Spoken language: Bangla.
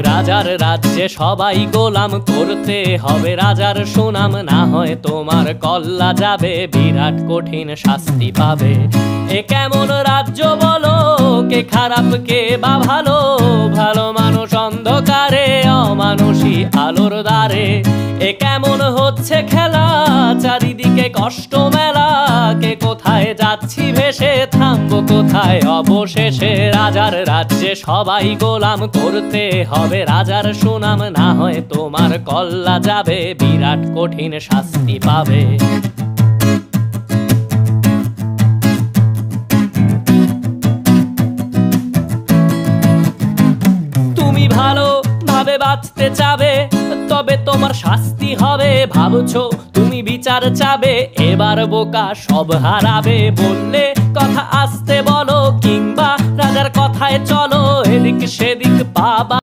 রাজার রাজ্যে সবাই গোলাম, করতে হবে রাজার সুনাম, না হয় তোমার কল্লা যাবে, বিরাট কঠিন শাস্তি পাবে। এ কেমন রাজ্য বলো, কে খারাপ কে বা ভালো, ভালো মানুষ অন্ধকারে, অমানুষী আলোর দ্বারে। এ কেমন হচ্ছে খেলা, চারিদিকে কষ্ট মেলা, কে কোথায় যাচ্ছি ভেসে, থামবো কোথায় অবশেষে। রাজার রাজ্যে সবাই গোলাম, করতে হবে রাজার সুনাম, না হয় তোমার কল্লা যাবে, বিরাট কঠিন শাস্তি পাবে। তুমি ভালো ভাবে বাঁচতে চাবে, তবে তোমার শাস্তি হবে। ভাবছো তুমি বিচার চাবে, এবার বোকা সব হারাবে। বললে কথা আসতে বলো, কিংবা রাজার কথায় চলো, এদিক সেদিক পাবা